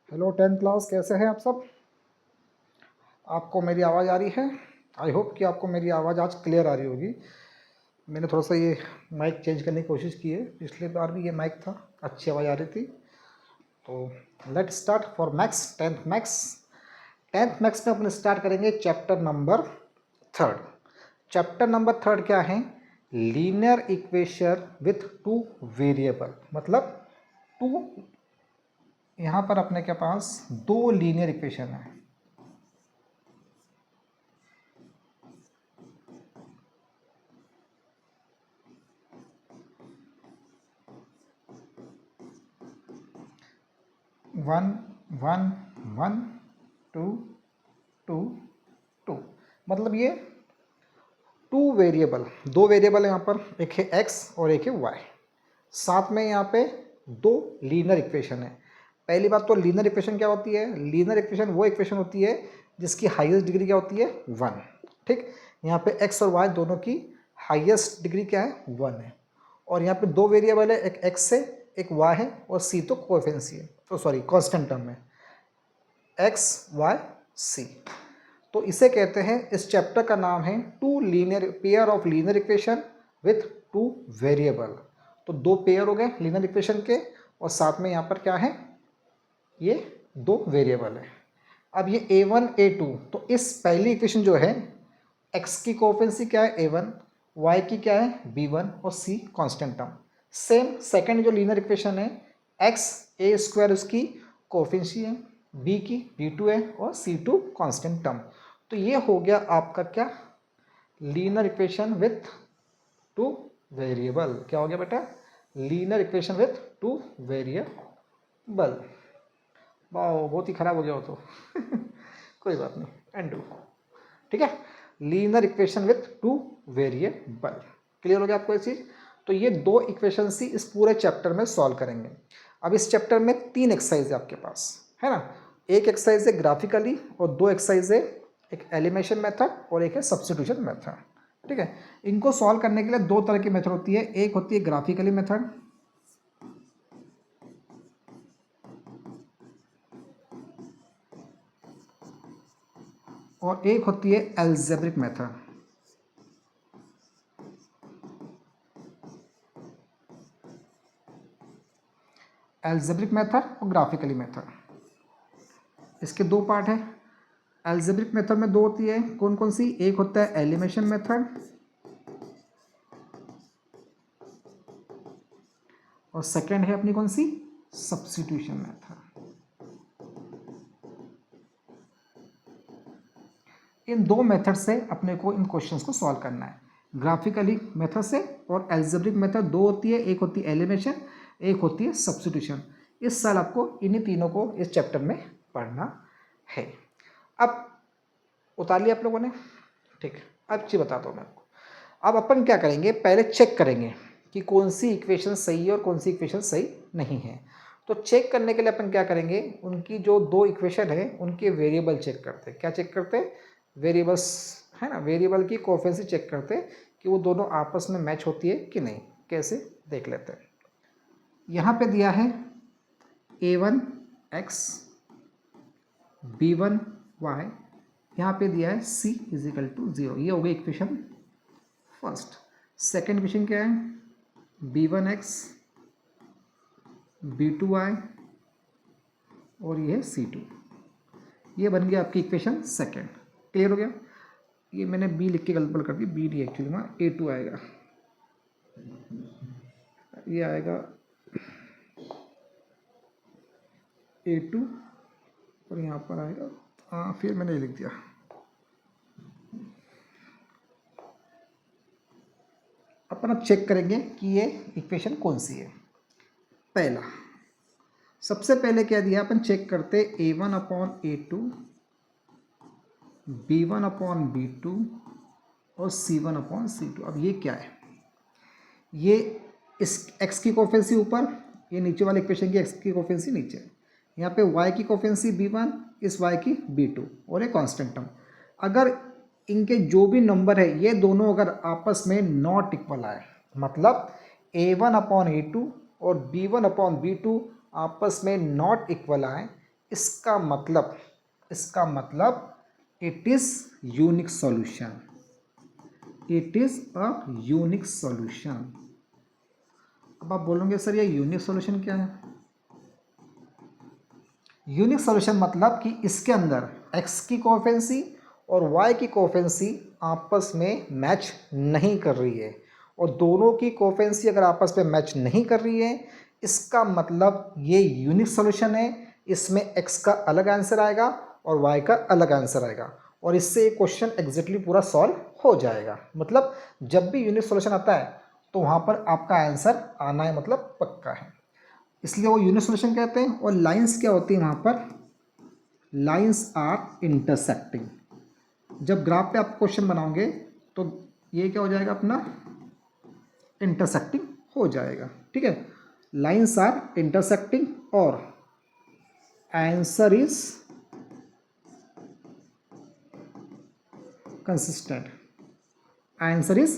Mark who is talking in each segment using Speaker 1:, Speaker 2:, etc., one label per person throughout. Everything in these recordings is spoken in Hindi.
Speaker 1: हेलो 10th क्लास, कैसे हैं आप सब। आपको मेरी आवाज़ आ रही है। आई होप कि आपको मेरी आवाज़ आज क्लियर आ रही होगी। मैंने थोड़ा सा ये माइक चेंज करने की कोशिश की है, पिछली बार भी ये माइक था, अच्छी आवाज़ आ रही थी। तो let start for maths, 10th maths. 10th maths में अपन स्टार्ट करेंगे चैप्टर नंबर 3। चैप्टर नंबर 3 क्या है? Linear equation with two variable. मतलब टू, यहाँ पर अपने के पास दो लीनियर इक्वेशन है। One one one, two two two. मतलब ये टू वेरिएबल, दो वेरिएबल है यहाँ पर, एक है एक्स और एक है वाई। साथ में यहाँ पे दो लीनियर इक्वेशन है। पहली बात तो लीनियर इक्वेशन क्या होती है? लीनियर इक्वेशन वो इक्वेशन होती है जिसकी हाईएस्ट डिग्री क्या होती है? 1। ठीक, यहाँ पे एक्स और वाई दोनों की हाईएस्ट डिग्री क्या है? 1 है। और यहाँ पे दो वेरिएबल है, एक एक्स है एक वाई है, और सी तो कोएफिशिएंट है, तो सॉरी कांस्टेंट टर्म है, एक्स वाई सी। तो इसे कहते हैं, इस चैप्टर का नाम है two linear pair of linear equation with two variable. तो दो पेयर हो गए लीनियर इक्वेशन के, और साथ में यहाँ पर क्या है? ये दो वेरिएबल है। अब ये a1 a2, तो इस पहली इक्वेशन जो है, x की कोएफिशिएंट क्या है? a1, y की क्या है? b1, और c constant term. Same second जो लीनियर इक्वेशन है, x a स्क्वायर उसकी कोएफिशिएंट, b की b2 है, और c2 कांस्टेंट टर्म। तो ये हो गया आपका क्या? Linear equation with two variable. क्या हो गया बेटा? Linear equation with two variable. वाह, बहुत ही खराब हो गया हो तो कोई बात नहीं, एंड ठीक है। Linear equation with two variable, clear हो गया आपको ये चीज। तो ये दो इक्वेशन ही इस पूरे चैप्टर में सॉल्व करेंगे। अब इस चैप्टर में 3 एक्सरसाइज है आपके पास, है ना। एक एक्सरसाइज है ग्राफिकली, और दो एक्सरसाइज है, एक एलिमिनेशन मेथड और एक है सब्स्टिट्यूशन मेथड। ठीक है, इनको सॉल्व करने के लिए दो तरह की मेथड होती है। एक होती है ग्राफिकली मेथड, और एक होती है अलजेब्रिक मेथड। अलजेब्रिक मेथड और ग्राफिकली मेथड, इसके दो पार्ट है। अलजेब्रिक मेथड में दो होती है, कौन कौन सी? एक होता है एलिमिनेशन मेथड, और सेकंड है अपनी कौन सी? Substitution method. इन दो मेथड से अपने को इन क्वेश्चंस को सॉल्व करना है, ग्राफिकली मेथड से और अलजेब्रिक मेथड। दो होती है, एक होती है एलिमिनेशन, एक होती है सब्स्टिट्यूशन। इस साल आपको इन्हीं तीनों को इस चैप्टर में पढ़ना है। अब उतार लिया आप लोगों ने? ठीक है, अब चीज बताता हूँ मैं आपको। अब अपन क्या करेंगे, पहले चेक करेंगे कि कौन सी इक्वेशन सही है और कौन सी इक्वेशन सही नहीं है। तो चेक करने के लिए अपन क्या करेंगे, उनकी जो दो इक्वेशन है उनके वेरिएबल चेक करते हैं। क्या चेक करते हैं? वेरिएबल्स, है ना। वेरिएबल की कोएफिशिएंट चेक करते हैं कि वो दोनों आपस में मैच होती है कि नहीं। कैसे, देख लेते हैं। यहाँ पे दिया है a1 x b1 y, यहाँ पे दिया है c इज इक्वल टू 0। ये हो गई इक्वेशन फर्स्ट। सेकेंड इक्वेशन क्या है? b1x b2y, और ये है c2। ये बन गया आपकी इक्वेशन सेकेंड। क्लियर हो गया? ये मैंने b लिख के गलत कर दी, b नहीं एक्चुअली में a2 आएगा, ये आएगा a2, और यहाँ पर आएगा, हाँ फिर मैंने ये लिख दिया। अपन अब चेक करेंगे कि ये इक्वेशन कौन सी है। पहला, सबसे पहले क्या दिया, अपन चेक करते a1 upon a2, b1 upon b2, और c1 अपॉन c2। अब ये क्या है? ये इस x की कोएफिशिएंट ऊपर, ये नीचे वाले इक्वेशन की x की कोएफिशिएंट नीचे, यहाँ पे y की कोएफिशिएंट b1, इस y की b2, और एक कांस्टेंट टर्म। अगर इनके जो भी नंबर है ये दोनों अगर आपस में नॉट इक्वल आए, मतलब a1 अपॉन a2 और b1 अपॉन b2 आपस में नॉट इक्वल आए, इसका मतलब it is unique solution, it is a unique solution. अब आप बोलोगे सर ये यूनिक सॉल्यूशन क्या है? यूनिक सॉल्यूशन मतलब कि इसके अंदर x की कोफेंसी और y की कोफेंसी आपस में मैच नहीं कर रही है, और दोनों की कोफेंसी अगर आपस में मैच नहीं कर रही है, इसका मतलब ये यूनिक सॉल्यूशन है। इसमें x का अलग आंसर आएगा और y का अलग आंसर आएगा, और इससे ये क्वेश्चन एग्जैक्टली पूरा सॉल्व हो जाएगा। मतलब जब भी यूनिक सॉल्यूशन आता है तो वहाँ पर आपका आंसर आना है, मतलब पक्का है, इसलिए वो यूनिक सॉल्यूशन कहते हैं। और लाइंस क्या होती है वहाँ पर? Lines are intersecting. जब ग्राफ पे आप क्वेश्चन बनाओगे तो ये क्या हो जाएगा अपना? इंटरसेक्टिंग हो जाएगा, ठीक है। लाइंस आर इंटरसेक्टिंग और answer is consistent, answer is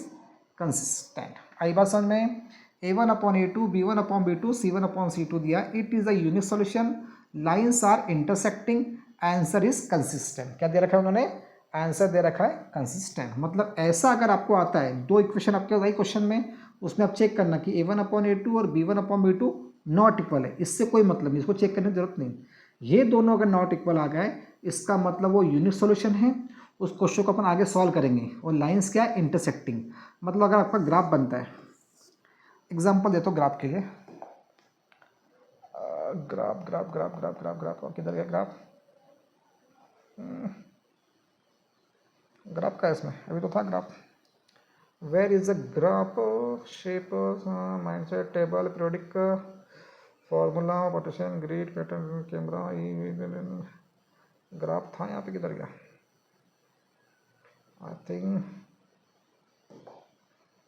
Speaker 1: consistent. आई बात समझ में? A1/A2 B1/B2 C1/C2 दिया, it is a unique solution, lines are intersecting, answer is consistent. क्या दे रखा है उन्होंने? आंसर दे रखा है कंसिस्टेंट। मतलब ऐसा अगर आपको आता है, दो इक्वेशन आपके वही क्वेश्चन में, उसमें आप चेक करना कि A1/A2 और B1/B2 नॉट इक्वल है, इससे कोई मतलब नहीं, इसको चेक करने की जरूरत नहीं। ये दोनों अगर नॉट इक्वल आ गए, इसका मतलब वो यूनिक सॉल्यूशन है। उस क्वेश्चन को अपन आगे सॉल्व करेंगे। और लाइंस क्या है? इंटरसेक्टिंग। मतलब अगर आपका ग्राफ बनता है, एग्जाम्पल देता हूँ ग्राफ के लिए। Graph graph graph graph graph graph और किधर गया ग्राफ? ग्राफ का है इसमें, अभी तो था graph. Where is a graph? Shape, mindset, table, periodic formula, potential, grid, pattern, camera, graph था यहाँ पे, किधर गया? आई थिंक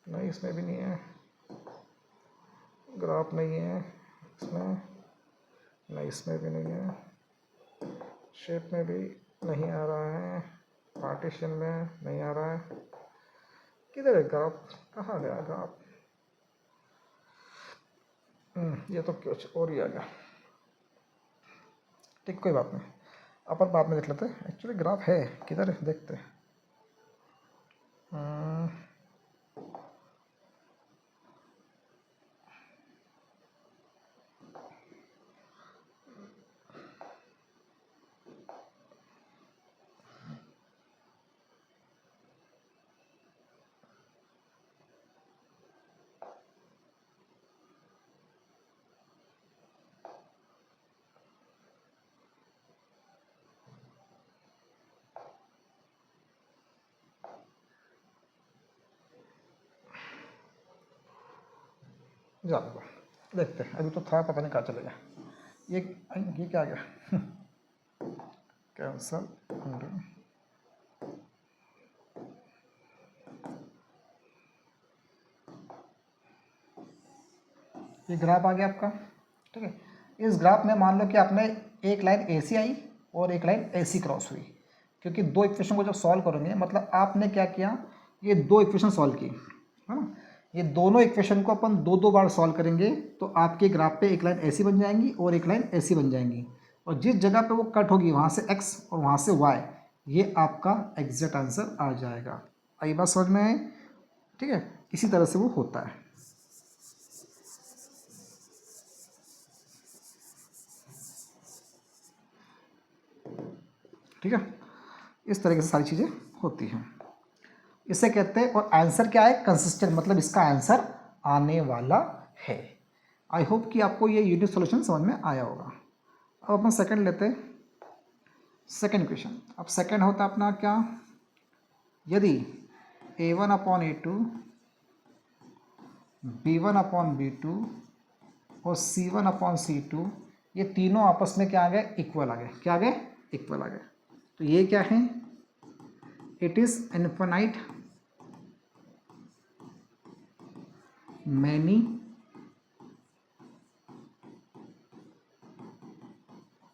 Speaker 1: नहीं, इसमें भी नहीं है ग्राफ, नहीं है इसमें, नहीं इसमें भी नहीं है, शेप में भी नहीं आ रहा है, पार्टीशन में नहीं आ रहा है, किधर है ग्राफ? कहाँ गया ग्राफ? ये तो कुछ और ही आ गया। ठीक, कोई बात नहीं, अपन बाद में देख लेते हैं। एक्चुअली ग्राफ है किधर है, देखते हैं। जाओ देखते हैं, अभी तो था, पता नहीं कहाँ चले गया। ये क्या आ गया? कैंसल। ये ग्राफ आ गया आपका, ठीक है। इस ग्राफ में मान लो कि आपने एक लाइन AC आई और एक लाइन AC क्रॉस हुई, क्योंकि दो इक्वेशन को जब सॉल्व करोगे, मतलब आपने क्या किया, ये दो इक्वेशन सॉल्व की, है ना। ये दोनों इक्वेशन को अपन दो दो बार सॉल्व करेंगे तो आपके ग्राफ पे एक लाइन AC बन जाएंगी और एक लाइन AC बन जाएंगी, और जिस जगह पे वो कट होगी वहाँ से X और वहाँ से Y, ये आपका एग्जैक्ट आंसर आ जाएगा। आई बात समझ में आए? ठीक है, इसी तरह से वो होता है। ठीक है, इस तरीके से सारी चीज़ें होती हैं, इसे कहते हैं। और आंसर क्या है? कंसिस्टेंट, मतलब इसका आंसर आने वाला है। आई होप कि आपको ये यूनिक सॉल्यूशन समझ में आया होगा। अब अपन सेकंड लेते हैं, सेकंड क्वेश्चन। अब सेकंड होता है अपना क्या? यदि A1/A2 B1/B2 और C1/C2 ये तीनों आपस में क्या आ गए? इक्वल आ गए। क्या आ गए? इक्वल आ गए। तो ये क्या है? It is infinite many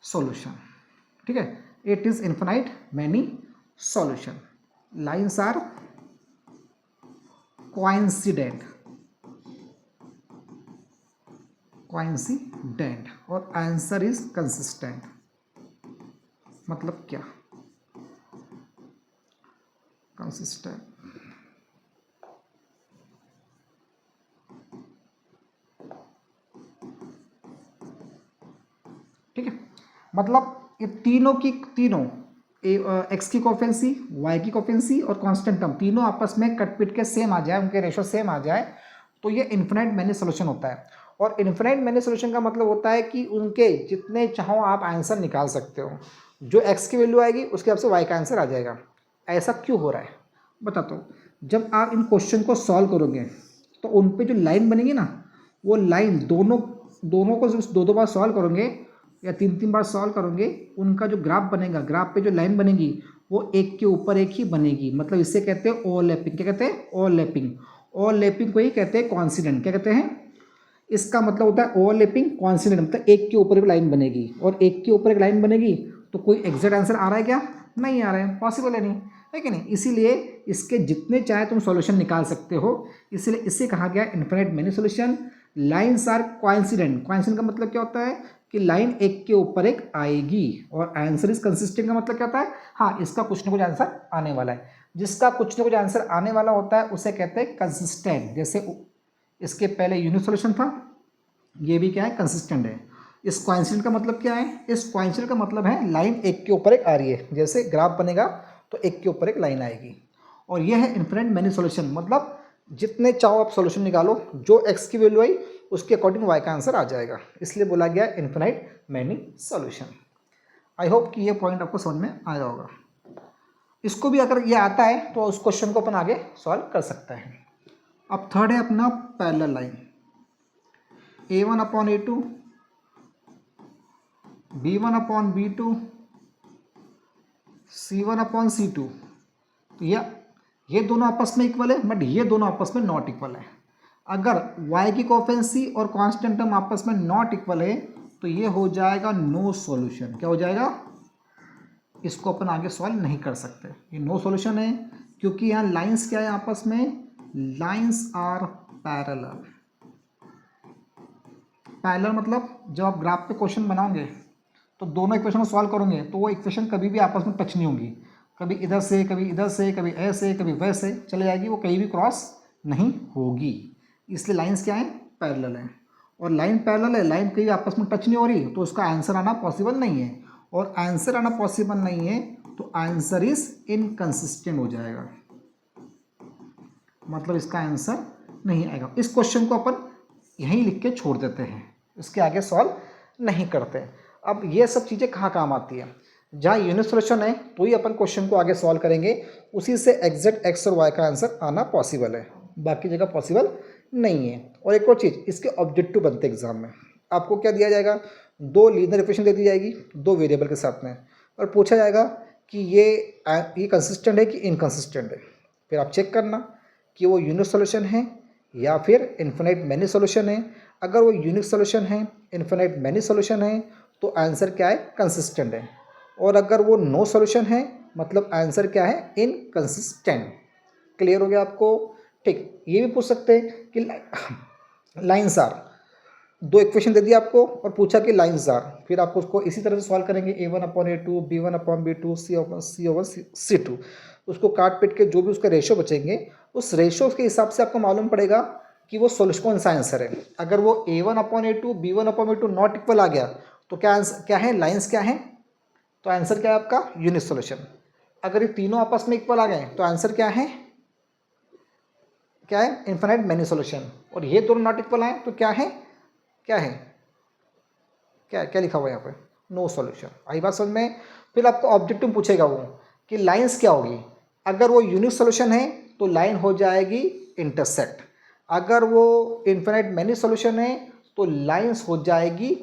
Speaker 1: solution, ठीक है। It is infinite many solution, lines are coincident, coincident, और आंसर इज कंसिस्टेंट। मतलब क्या, कंसिस्टेंट, ठीक है। मतलब ये तीनों की तीनों एक्स की कोफिशिएंसी, वाई की कोफिशिएंसी और कांस्टेंट टर्म तीनों आपस में कट पिट के सेम आ जाए, उनके रेशो सेम आ जाए, तो ये इन्फिनाइट मैनी सोल्यूशन होता है। और इन्फिनाइट मैनी सोल्यूशन का मतलब होता है कि उनके जितने चाहो आप आंसर निकाल सकते हो, जो एक्स की वैल्यू आएगी उसके हिसाब से वाई का आंसर आ जाएगा। ऐसा क्यों हो रहा है बताता हूँ। जब आप इन क्वेश्चन को सॉल्व करोगे तो उन पे जो लाइन बनेगी ना, वो लाइन दोनों दोनों को दो दो बार सॉल्व करोगे या तीन तीन बार सॉल्व करोगे, उनका जो ग्राफ बनेगा, ग्राफ पे जो लाइन बनेगी वो एक के ऊपर एक ही बनेगी। मतलब इसे कहते हैं ओवरलैपिंग। क्या कहते हैं? ओवरलैपिंग। ओवरलैपिंग को ही कहते हैं कॉन्सिडेंट। क्या कहते हैं? इसका मतलब होता है ओवरलैपिंग कॉन्सिडेंट, मतलब एक के ऊपर एक लाइन बनेगी। और एक के ऊपर एक लाइन बनेगी तो कोई एग्जैक्ट आंसर आ रहा है क्या? नहीं आ रहा है, पॉसिबल है नहीं, है कि नहीं। इसीलिए इसके जितने चाहे तुम सॉल्यूशन निकाल सकते हो, इसलिए इसे कहा गया infinite many solution. Lines are coincident. Coincident का मतलब क्या होता है कि लाइन एक के ऊपर एक आएगी और आंसर इज कंसिस्टेंट का मतलब क्या होता है, हाँ इसका कुछ ना कुछ आंसर आने वाला है। जिसका कुछ ना कुछ आंसर आने वाला होता है उसे कहते हैं कंसिस्टेंट। जैसे इसके पहले यूनिक सॉल्यूशन था, ये भी क्या है? कंसिस्टेंट है। इस कोइंसिडेंट का मतलब क्या है? इस कोइंसिडेंट का मतलब है लाइन एक के ऊपर एक आ रही है। जैसे ग्राफ बनेगा तो एक के ऊपर एक लाइन आएगी। और यह है इन्फिनिट मैनी सॉल्यूशन। मतलब जितने चाहो आप सॉल्यूशन निकालो, जो एक्स की वैल्यू आई उसके अकॉर्डिंग वाई का आंसर आ जाएगा, इसलिए बोला गया infinite many solution. I hope कि ये पॉइंट आपको समझ में आया होगा। इसको भी अगर ये आता है तो उस क्वेश्चन को अपन आगे सॉल्व कर सकते हैं। अब थर्ड है अपना parallel line. A1 upon A2, B1 upon B2, C1 upon C2। तो ये दोनों आपस में इक्वल है, बट ये दोनों आपस में नॉट इक्वल है। अगर y की कोफिशिएंसी और कांस्टेंट टर्म आपस में नॉट इक्वल है तो ये हो जाएगा नो सॉल्यूशन। क्या हो जाएगा? इसको अपन आगे सॉल्व नहीं कर सकते, ये नो सॉल्यूशन है। क्योंकि यहाँ लाइंस क्या है आपस में? Lines are parallel. पैरेलल मतलब जब आप ग्राफ पे क्वेश्चन बनाओगे तो दोनों इक्वेशन को सॉल्व करोगे तो वो इक्वेशन कभी भी आपस में टच नहीं होंगी। कभी इधर से, कभी इधर से, कभी ऐसे, कभी वैसे चले जाएगी, वो कहीं भी क्रॉस नहीं होगी। इसलिए लाइंस क्या है? पैरेलल है। और लाइन पैरेलल है, लाइन कहीं आपस में टच नहीं हो रही, तो उसका आंसर आना पॉसिबल नहीं है। और आंसर आना पॉसिबल नहीं है तो आंसर इज इनकंसिस्टेंट हो जाएगा। मतलब इसका आंसर नहीं आएगा। इस क्वेश्चन को अपन यहीं लिख के छोड़ देते हैं, इसके आगे सॉल्व नहीं करते। अब ये सब चीज़ें कहाँ काम आती है? जहाँ यूनिट सॉल्यूशन है तो ही अपन क्वेश्चन को आगे सॉल्व करेंगे, उसी से एग्जैक्ट एक्स और वाई का आंसर आना पॉसिबल है, बाकी जगह पॉसिबल नहीं है। और एक और चीज़, इसके ऑब्जेक्टिव बनते एग्जाम में आपको क्या दिया जाएगा? दो लीनियर इक्वेशन दे दी जाएगी दो वेरिएबल के साथ में, और पूछा जाएगा कि ये कंसिस्टेंट है कि इनकंसिस्टेंट है। फिर आप चेक करना कि वो यूनिक सॉल्यूशन है या फिर इन्फिनिट मैनी सॉल्यूशन है। अगर वो यूनिक सॉल्यूशन है, इन्फिनिट मैनी सॉल्यूशन है, तो आंसर क्या है? कंसिस्टेंट है। और अगर वो नो सॉल्यूशन है मतलब आंसर क्या है? इनकंसिस्टेंट। क्लियर हो गया आपको? ठीक। ये भी पूछ सकते हैं कि लाइन्स आर, दो इक्वेशन दे दिया आपको और पूछा कि लाइन्स आर, फिर आपको उसको इसी तरह से सॉल्व करेंगे। A1 upon A2, B1 upon B2, C over C2। उसको काट पिट के जो भी उसका रेशो बचेंगे, उस रेशो के हिसाब से आपको मालूम पड़ेगा कि वो सोल्यूशन कौन सा आंसर है। अगर वो A1 upon A2, B1 upon B2 not equal आ गया तो क्या आंसर क्या है? लाइन्स क्या है? तो आंसर क्या है आपका? Unique solution. अगर ये तीनों आपस में इक्वल आ गए तो आंसर क्या है? क्या है? Infinite many solution. और ये दोनों नॉट इक्वल आए तो क्या है? क्या है? क्या क्या लिखा हुआ है यहाँ पे? No solution. आई बात समझ में? फिर आपको ऑब्जेक्टिव पूछेगा वो कि लाइंस क्या होगी। अगर वो यूनिक सॉल्यूशन है तो लाइन हो जाएगी इंटरसेक्ट। अगर वो इन्फिनिट मैनी सॉल्यूशन है तो लाइंस हो जाएगी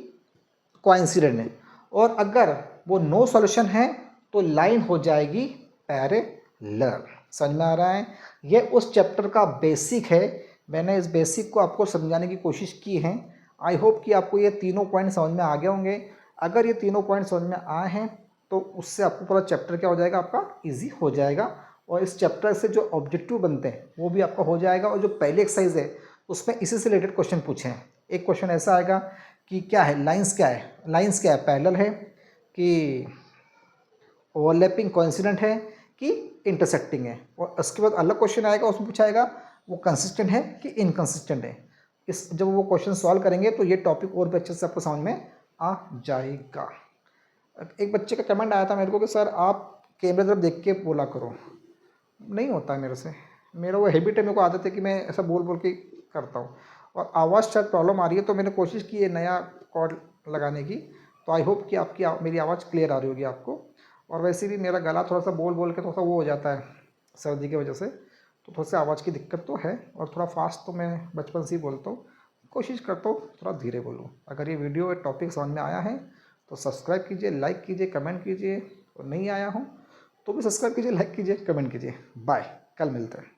Speaker 1: कोइंसिडेंट है। और अगर वो नो सॉल्यूशन है तो लाइन हो जाएगी पैरेलल। समझ में आ रहा है? ये उस चैप्टर का बेसिक है। मैंने इस बेसिक को आपको समझाने की कोशिश की है। आई होप कि आपको ये तीनों पॉइंट समझ में आ गए होंगे। अगर ये तीनों पॉइंट समझ में आए हैं तो उससे आपको पूरा चैप्टर क्या हो जाएगा? आपका इजी हो जाएगा। और इस चैप्टर से जो ऑब्जेक्टिव बनते हैं वो भी आपका हो जाएगा। और जो पहली एक्सरसाइज है उसमें इसी से रिलेटेड क्वेश्चन पूछे हैं। एक क्वेश्चन ऐसा आएगा कि क्या है? लाइंस क्या है? लाइंस क्या है? पैरेलल है कि ओवरलैपिंग कोइंसिडेंट है कि इंटरसेक्टिंग है, और उसके बाद अलग क्वेश्चन आएगा, उसमें पूछाएगा वो कंसिस्टेंट है कि इनकंसिस्टेंट है। इस जब वो क्वेश्चन सॉल्व करेंगे तो ये टॉपिक और भी अच्छे से आपको समझ में आ जाएगा। एक बच्चे का कमेंट आया था मेरे को कि सर आप कैमरे तरफ देख के बोला करो। नहीं होता है मेरे से, मेरा वो हैबिट है, मेरे को आदत है कि मैं ऐसा बोल बोल के करता हूँ। और आवाज़ शायद प्रॉब्लम आ रही है, तो मैंने कोशिश की है नया कॉर्ड लगाने की, तो आई होप कि आपकी मेरी आवाज़ क्लियर आ रही होगी आपको। और वैसे भी मेरा गला थोड़ा सा बोल बोल के थोड़ा सा वो हो जाता है सर्दी की वजह से, तो थोड़ा सा आवाज़ की दिक्कत तो है, और थोड़ा फास्ट तो मैं बचपन से ही बोलता हूँ। कोशिश करता हूँ थोड़ा धीरे बोलूँ। अगर ये वीडियो या टॉपिक समझ में आया है तो सब्सक्राइब कीजिए, लाइक कीजिए, कमेंट कीजिए, और नहीं आया हो तो भी सब्सक्राइब कीजिए, लाइक कीजिए, कमेंट कीजिए। बाय, कल मिलते हैं।